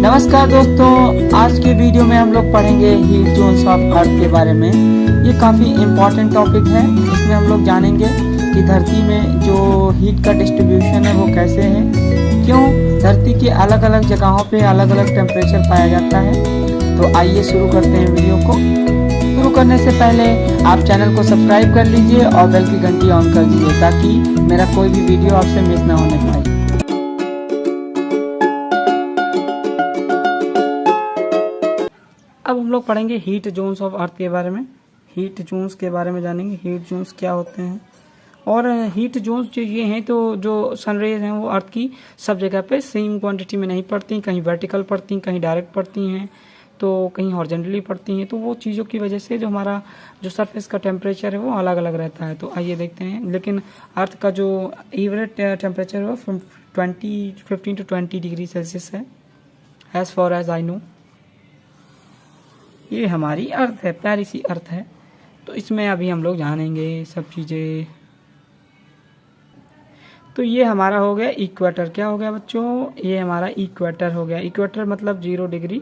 नमस्कार दोस्तों, आज के वीडियो में हम लोग पढ़ेंगे हीट जोन्स ऑफ अर्थ के बारे में। ये काफ़ी इम्पोर्टेंट टॉपिक है। इसमें हम लोग जानेंगे कि धरती में जो हीट का डिस्ट्रीब्यूशन है वो कैसे है, क्यों धरती के अलग अलग जगहों पे अलग अलग टेम्परेचर पाया जाता है। तो आइए शुरू करते हैं वीडियो को। शुरू करने से पहले आप चैनल को सब्सक्राइब कर लीजिए और बेल की घंटी ऑन कर दीजिए ताकि मेरा कोई भी वीडियो आपसे मिस ना होने पाए। अब हम लोग पढ़ेंगे हीट जोन्स ऑफ अर्थ के बारे में। हीट जोन्स के बारे में जानेंगे, हीट जोन्स क्या होते हैं। और हीट जोन्स जो ये हैं, तो जो सनरेज हैं वो अर्थ की सब जगह पे सेम क्वांटिटी में नहीं पड़ती, कहीं वर्टिकल पड़ती, कहीं डायरेक्ट पड़ती हैं, तो कहीं हॉरिजॉन्टली पड़ती हैं। तो वो चीज़ों की वजह से जो हमारा जो सरफेस का टेम्परेचर है वो अलग अलग रहता है। तो आइए देखते हैं। लेकिन अर्थ का जो एवरेज टेम्परेचर है वो 15 to 20 डिग्री सेल्सियस है, as far as I know. ये हमारी अर्थ है, प्यारी सी अर्थ है। तो इसमें अभी हम लोग जानेंगे सब चीज़ें। तो ये हमारा हो गया इक्वेटर। क्या हो गया बच्चों? ये हमारा इक्वेटर हो गया। इक्वेटर मतलब 0 डिग्री।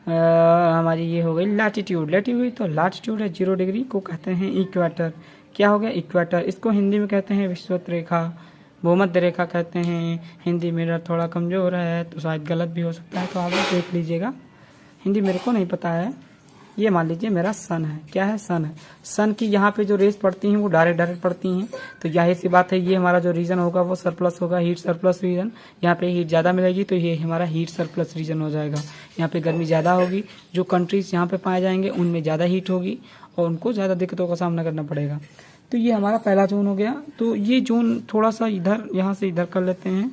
हमारी ये हो गई लैटिट्यूड। लैटिट्यूड तो लैटिट्यूड है 0 डिग्री, को कहते हैं इक्वेटर। क्या हो गया? इक्वेटर। इसको हिंदी में कहते हैं विषुवत रेखा, भूमध्य रेखा कहते हैं। हिंदी मेरा थोड़ा कमज़ोर है तो शायद गलत भी हो सकता है, तो आप लोग देख लीजिएगा। हिंदी मेरे को नहीं पता है। ये मान लीजिए मेरा सन है। क्या है? सन है। सन की यहाँ पे जो रेस पड़ती हैं वो डायरेक्ट पड़ती हैं। तो जाहिर सी बात है ये हमारा जो रीजन होगा वो सरप्लस होगा, हीट सरप्लस रीजन। यहाँ पे हीट ज़्यादा मिलेगी तो ये हमारा हीट सरप्लस रीजन हो जाएगा। यहाँ पे गर्मी ज़्यादा होगी, जो कंट्रीज यहाँ पे पाए जाएंगे उनमें ज़्यादा हीट होगी और उनको ज़्यादा दिक्कतों का सामना करना पड़ेगा। तो ये हमारा पहला जोन हो गया। तो ये जोन थोड़ा सा इधर, यहाँ से इधर कर लेते हैं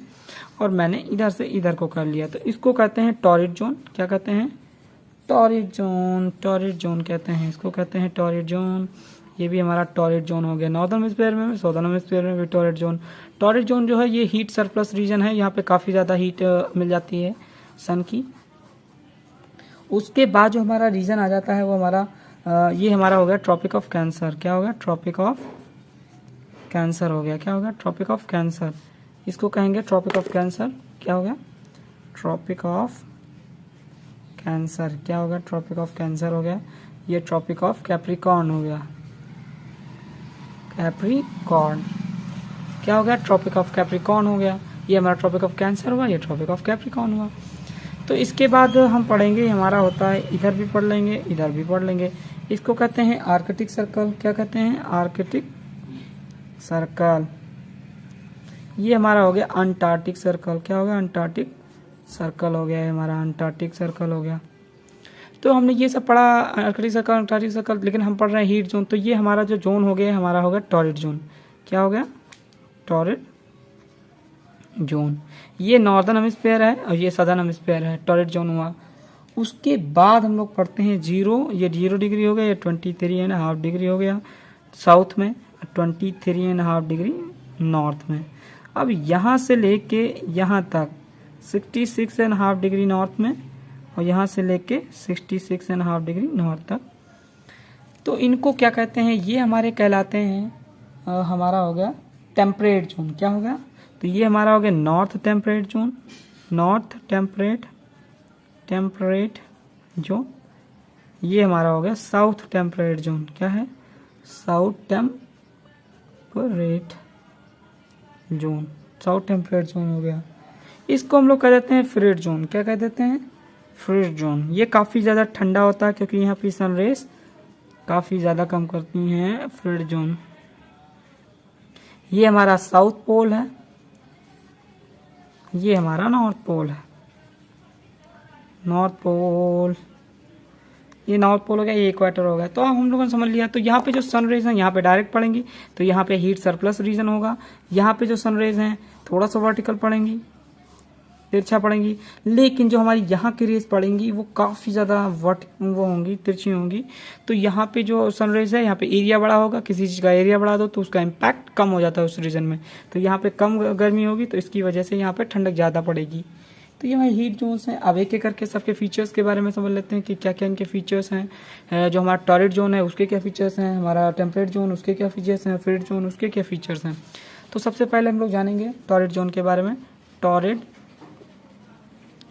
और मैंने इधर से इधर को कर लिया। तो इसको कहते हैं टॉरिड जोन। क्या कहते हैं? Torrid zone. टॉरिड जोन कहते हैं इसको, कहते हैं टॉरिड जोन। ये भी हमारा टॉरिड जोन हो गया। नॉर्दर्न हेमिस्फीयर में, साउदर्न हेमिस्फीयर में भी टॉरिड जोन। टॉरिड जोन जो है ये हीट सरप्लस रीजन है। यहाँ पे काफ़ी ज़्यादा हीट मिल जाती है सन की। उसके बाद जो हमारा रीजन आ जाता है वो हमारा ये हमारा हो गया ट्रॉपिक ऑफ कैंसर। क्या हो गया? ट्रॉपिक ऑफ कैंसर हो गया। क्या हो गया? Tropic of cancer. इसको कहेंगे ट्रॉपिक ऑफ कैंसर। क्या हो गया? Tropic of cancer. क्या हो गया? ट्रॉपिक ऑफ कैंसर हो गया। ये ट्रॉपिक ऑफ कैप्रिकॉर्न हो गया। कैप्रिकॉर्न। क्या हो गया? ट्रॉपिक ऑफ कैप्रिकॉर्न हो गया। ये हमारा ट्रॉपिक ऑफ कैंसर हुआ, ये ट्रॉपिक ऑफ कैप्रिकॉर्न हुआ। तो इसके बाद हम पढ़ेंगे, हमारा होता है इधर भी पढ़ लेंगे, इधर भी पढ़ लेंगे। इसको कहते हैं आर्कटिक सर्कल। क्या कहते हैं? Arctic circle. ये हमारा हो गया अंटार्कटिक सर्कल। क्या हो गया? अंटार्कटिक सर्कल हो गया। है हमारा अंटार्कटिक सर्कल हो गया। तो हमने ये सब पढ़ा, आर्कटिक सर्कल, अंटार्कटिक सर्कल। लेकिन हम पढ़ रहे हैं हीट जोन। तो ये हमारा जो जोन हो गया हमारा हो गया टॉरिड जोन। क्या हो गया? Torrid zone. ये नॉर्दर्न हेमिस्फीयर है और ये सदर्न हेमिस्फीयर है। टॉरिड जोन हुआ। उसके बाद हम लोग पढ़ते हैं 0। ये 0 डिग्री हो गया। ये 23.5 डिग्री हो गया साउथ में, 23.5 डिग्री नॉर्थ में। अब यहाँ से लेके यहाँ तक 66.5 डिग्री नॉर्थ में और यहाँ से लेके 66.5 डिग्री नॉर्थ तक। तो इनको क्या कहते हैं? ये हमारे कहलाते हैं हमारा हो गया टेम्परेट जोन। क्या हो गया? तो ये हमारा हो गया north temperate zone. North temperate zone. ये हमारा हो गया साउथ टेम्परेट जोन। क्या है? South temperate zone. South temperate zone हो गया। इसको हम लोग कह देते हैं फ्रिड जोन। क्या कह देते हैं? फ्रिड जोन। ये काफ़ी ज़्यादा ठंडा होता है क्योंकि यहाँ पे सन रेस काफ़ी ज़्यादा कम करती हैं। फ्रिड जोन। ये हमारा साउथ पोल है, ये हमारा नॉर्थ पोल है। नॉर्थ पोल, ये नॉर्थ पोल हो गया, ये इक्वेटर हो गया। तो अब हम लोगों ने समझ लिया। तो यहाँ पे जो सन रेज हैं यहाँ पे डायरेक्ट पड़ेंगी, तो यहाँ पे हीट सरप्लस रीजन होगा। यहाँ पे जो सन रेज हैं थोड़ा सा वर्टिकल पड़ेंगी, तिरछा पड़ेंगी। लेकिन जो हमारी यहाँ की रेज पड़ेंगी वो काफ़ी ज़्यादा वो होंगी, तिरछी होंगी। तो यहाँ पे जो सनराइज है यहाँ पे एरिया बड़ा होगा। किसी चीज़ का एरिया बढ़ा दो तो उसका इम्पैक्ट कम हो जाता है उस रीजन में। तो यहाँ पे कम गर्मी होगी तो इसकी वजह से यहाँ पे ठंडक ज़्यादा पड़ेगी। तो ये हमारे हीट जोन्स हैं। अब एक एक करके सबके फीचर्स के बारे में समझ लेते हैं कि क्या क्या इनके फीचर्स हैं। जो हमारा टॉरिड जोन है उसके क्या फीचर्स हैं, हमारा टेम्परेट जोन उसके क्या फीचर्स हैं, फ्रिड जोन उसके क्या फीचर्स हैं। तो सबसे पहले हम लोग जानेंगे टॉरिड जोन के बारे में। टॉरिड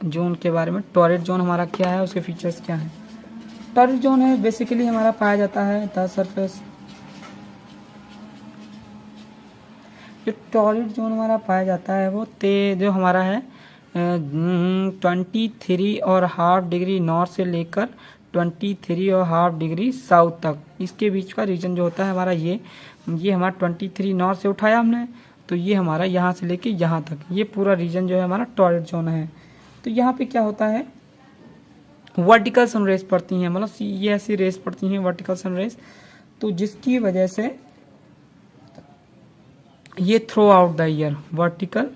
जोन के बारे में। टॉरिड जोन हमारा क्या है, उसके फीचर्स क्या हैं। टॉरिड जोन है बेसिकली हमारा पाया जाता है द सरफेस। जो टॉरिड जोन हमारा पाया जाता है वो जो हमारा है 23.5 डिग्री नॉर्थ से लेकर 23.5 डिग्री साउथ तक, इसके बीच का रीजन जो होता है हमारा ये हमारा 23 नॉर्थ से उठाया हमने, तो ये हमारा यहाँ से लेके यहाँ तक ये पूरा रीजन जो है हमारा टॉरिड जोन है। तो यहाँ पे क्या होता है, वर्टिकल सनरेज पड़ती हैं, मतलब ये ऐसी रेस पड़ती हैं वर्टिकल सनरेज, तो जिसकी वजह से ये through out the year vertical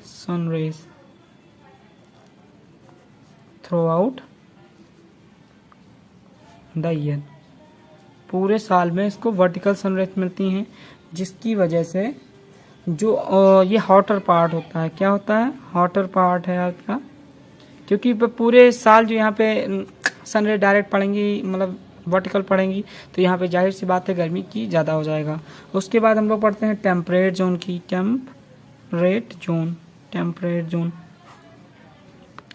sun rays through out the year, पूरे साल में इसको वर्टिकल सनरेज मिलती हैं, जिसकी वजह से जो ये हॉटर पार्ट होता है, क्या होता है, हॉटर पार्ट है आपका, क्योंकि पूरे साल जो यहाँ पे सनरेज डायरेक्ट पड़ेंगी, मतलब वर्टिकल पड़ेंगी, तो यहाँ पे जाहिर सी बात है गर्मी की ज़्यादा हो जाएगा। उसके बाद हम लोग पढ़ते हैं टेम्परेट जोन की। टेम्परेट जोन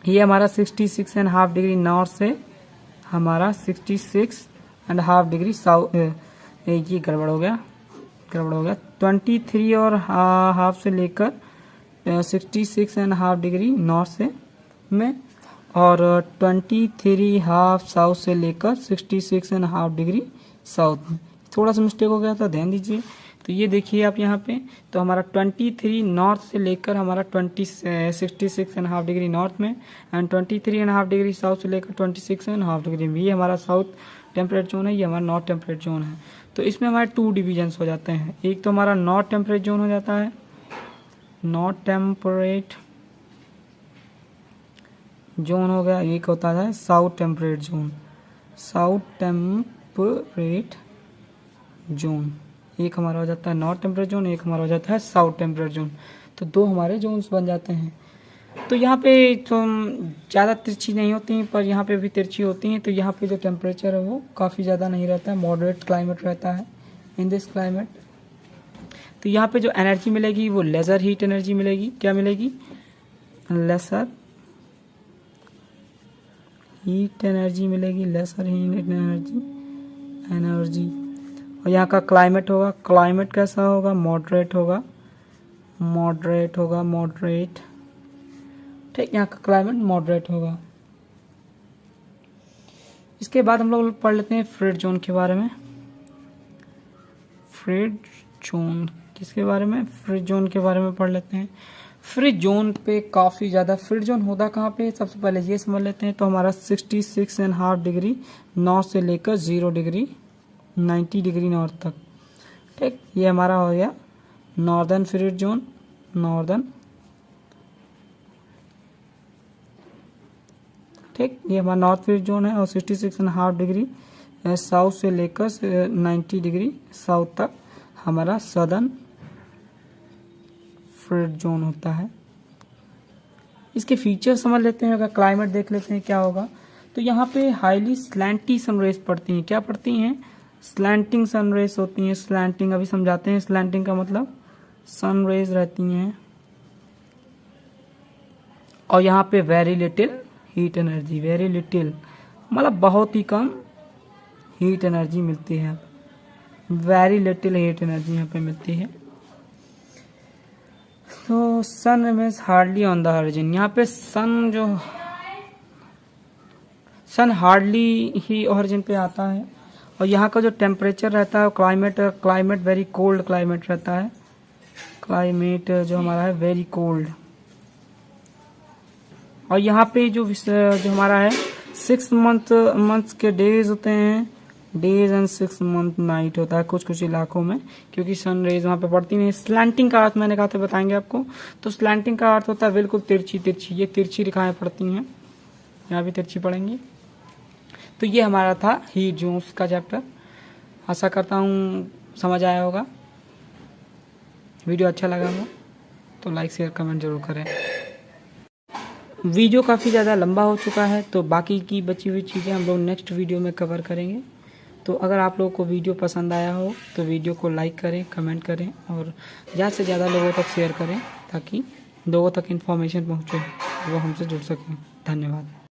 ये हमारा 66.5 डिग्री नॉर्थ से हमारा 66.5 डिग्री साउथ, ये गड़बड़ हो गया 23 और हाफ से लेकर 66.5 डिग्री नॉर्थ से में, और 23 हाफ साउथ से लेकर 66.5 डिग्री साउथ में। थोड़ा सा मिस्टेक हो गया था, ध्यान दीजिए। तो ये देखिए आप यहाँ पे, तो हमारा 23 नॉर्थ से लेकर हमारा 66.5 डिग्री नॉर्थ में, एंड 23.5 डिग्री साउथ से लेकर 26.5 डिग्री में, ये हमारा साउथ टेम्परेट जोन है, ये हमारा नॉर्थ टेम्परेट जोन है। तो इसमें हमारे 2 डिविजन्स हो जाते हैं, एक तो हमारा नॉर्थ टेम्परेट जोन हो जाता है, नॉर्थ टेम्परेट जोन हो गया, एक होता है साउथ टेम्परेट जोन। एक हमारा हो जाता है नॉर्थ टेम्परेट जोन, एक हमारा हो जाता है साउथ टेम्परेट जोन। तो 2 हमारे जोन्स बन जाते हैं। तो यहाँ पे तो ज़्यादा तिरछी नहीं होती, पर यहाँ पे भी तिरछी होती हैं। तो यहाँ पे जो टेम्परेचर है वो काफ़ी ज़्यादा नहीं रहता है, मॉडरेट क्लाइमेट रहता है इन दिस क्लाइमेट। तो यहाँ पे जो एनर्जी मिलेगी वो लेज़र हीट एनर्जी मिलेगी। क्या मिलेगी, लेसर हीट एनर्जी मिलेगी, लेसर हीट एनर्जी। और यहाँ का क्लाइमेट होगा, क्लाइमेट कैसा होगा, मॉडरेट ठीक, यहाँ का क्लाइमेट मॉडरेट होगा। इसके बाद हम लोग पढ़ लेते हैं फ्रिड जोन के बारे में। फ्रिड जोन किसके बारे में, फ्रिड जोन के बारे में पढ़ लेते हैं। फ्रिड जोन पे काफ़ी ज़्यादा, फ्रिड जोन होता कहाँ पे, सबसे पहले ये समझ लेते हैं। तो हमारा 66.5 डिग्री नॉर्थ से लेकर 0 डिग्री 90 डिग्री नॉर्थ तक, ठीक, ये हमारा हो गया नॉर्दर्न फ्रिड जोन, ठीक, ये हमारा नॉर्थ फ्रिड जोन है। और 66.5 डिग्री साउथ से लेकर 90 डिग्री साउथ तक हमारा सदर्न फ्रिड जोन होता है। इसके फीचर समझ लेते हैं, अगर क्लाइमेट देख लेते हैं क्या होगा। तो यहाँ पे हाईली स्लैंटी सनरेज पड़ती हैं। क्या पड़ती हैं, स्लैंटिंग सनरेज होती हैं। स्लैंटिंग अभी समझाते हैं, स्लैंटिंग का मतलब सनरेज रहती हैं। और यहाँ पे very little heat energy, very little मतलब बहुत ही कम हीट एनर्जी मिलती है, वेरी लिटिल हीट एनर्जी यहाँ पे मिलती है। तो sun remains hardly on the horizon, यहाँ पे सन हार्डली ही हॉरिजन पे आता है। और यहाँ का जो टेम्परेचर रहता है, क्लाइमेट वेरी कोल्ड क्लाइमेट रहता है। क्लाइमेट जो हमारा है वेरी कोल्ड। और यहाँ पे जो हमारा है 6 मंथ्स के डेज होते हैं, डेज एंड 6 मंथ नाइट होता है कुछ इलाकों में, क्योंकि सन रेज वहाँ पे पड़ती नहीं। स्लैंटिंग का अर्थ मैंने कहा था बताएंगे आपको। तो स्लैंटिंग का अर्थ होता है बिल्कुल तिरछी, ये तिरछी रेखाएं पड़ती हैं, यहाँ भी तिरछी पड़ेंगी। तो ये हमारा था हीट जोन्स का चैप्टर। आशा करता हूँ समझ आया होगा। वीडियो अच्छा लगा हो तो लाइक शेयर कमेंट जरूर करें। वीडियो काफ़ी ज़्यादा लंबा हो चुका है, तो बाकी की बची हुई चीज़ें हम लोग नेक्स्ट वीडियो में कवर करेंगे। तो अगर आप लोगों को वीडियो पसंद आया हो तो वीडियो को लाइक करें, कमेंट करें और ज़्यादा से ज़्यादा लोगों तक शेयर करें, ताकि लोगों तक इन्फॉर्मेशन पहुँचे, वो हमसे जुड़ सकें। धन्यवाद।